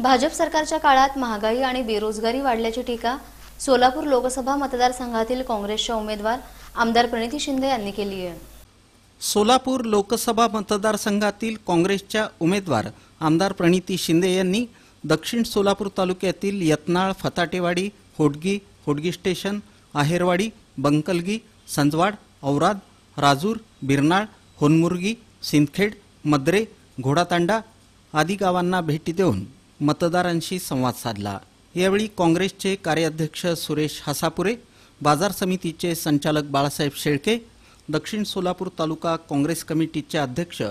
भाजप सरकारच्या काळात महागाई आणि बेरोजगारी वाढल्याची टीका सोलापूर लोकसभा मतदारसंघातील काँग्रेसच्या उमेदवार आमदार प्रणिती शिंदे यांनी केली आहे। सोलापूर लोकसभा मतदारसंघातील काँग्रेसच्या उमेदवार आमदार प्रणिती शिंदे यांनी दक्षिण सोलापूर तालुक्यातील यत्नाळ, फताटेवाडी, होडगी स्टेशन, आहेरवाडी, बंकलगी, संजवाड, औराद, राजूर, बिरनाळ, होनमुर्गी, सिंदखेड, मद्रे, घोडातांडा आदी गावांना भेटी देऊन मतदारांशी संवाद साधला। यावेळी काँग्रेसचे कार्याध्यक्ष सुरेश हसापुरे, बाजार समितीचे संचालक बाळासाहेब शेळके, दक्षिण सोलापूर तालुका काँग्रेस कमिटीचे अध्यक्ष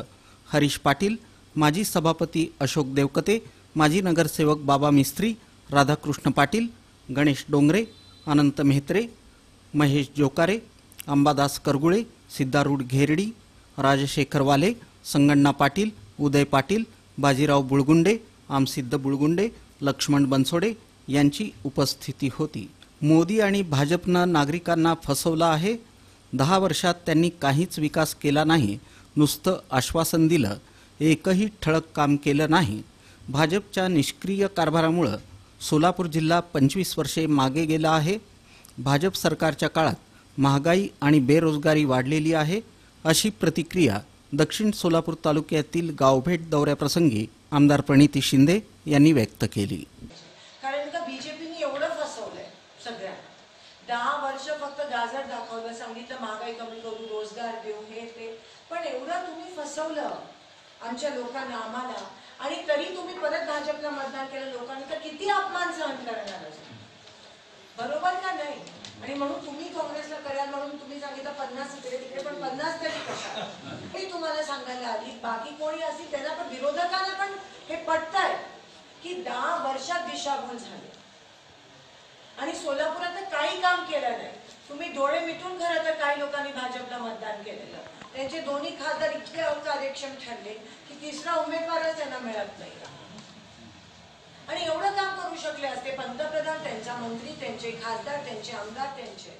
हरीश पाटील, माजी सभापती अशोक देवकते, माजी नगरसेवक बाबा मिस्त्री, राधाकृष्ण पाटील, गणेश डोंगरे, अनंत मेहत्रे, महेश जोकारे, अंबादास करगुळे, सिद्धारूढ घेरडी, राजशेखर वाले, संगण्णा पाटील, उदय पाटील, बाजीराव बुळगुंडे, आमसिद्ध बुळगुंडे, लक्ष्मण बनसोडे यांची उपस्थिती होती। मोदी आणि भाजपनं नागरिकांना फसवलं आहे। 10 वर्षात त्यांनी काहीच विकास केला नाही, नुसतं आश्वासन दिलं, एकही ठळक काम केलं नाही। भाजपच्या निष्क्रिय कारभारामुळे सोलापूर जिल्हा 25 वर्षे मागे गेला आहे। भाजप सरकारच्या काळात महागाई आणि बेरोजगारी वाढलेली आहे, अशी प्रतिक्रिया दक्षिण सोलापूर तालुक्यातील गावभेट दौऱ्याप्रसंगी आमदार प्रणिती शिंदे यांनी व्यक्त केली। कारण का बीजेपीने एवढं फसवलंय सगळ्यांना, 10 वर्ष फक्त गाजर दाखवलं, सांगितलं महागाई कमी करू, रोजगार देऊ, हे ते, पण एवढं तुम्ही फसवलं आमच्या लोकांना, आम्हाला, आणि तरी तुम्ही परत भाजपला मतदान केलं। लोकांनी तर किती अपमान सहन करणार, बरोबर का नाही? आणि म्हणून तुम्ही काँग्रेसला कराल म्हणून तुम्ही सांगितलं 50 इकडे तिकडे, पण 50 तरी कशा हे तुम्हाला सांगायला आली। बाकी कोणी असतील त्यांना पण, विरोधकांना पण हे पटतंय की 10 वर्षात दिशाभूल झाली आणि सोलापुरात काही काम केलं नाही। तुम्ही डोळे मिटून खरं तर काही लोकांनी भाजपला मतदान केलेलं, त्यांचे दोन्ही खासदार इतके अकार्यक्षम ठरले की तिसरा उमेदवारच त्यांना मिळत नाही। आणि एवढं काम करू शकले असते पंतप्रधान, त्यांचा मंत्री, त्यांचे खासदार, त्यांचे आमदार, त्यांचे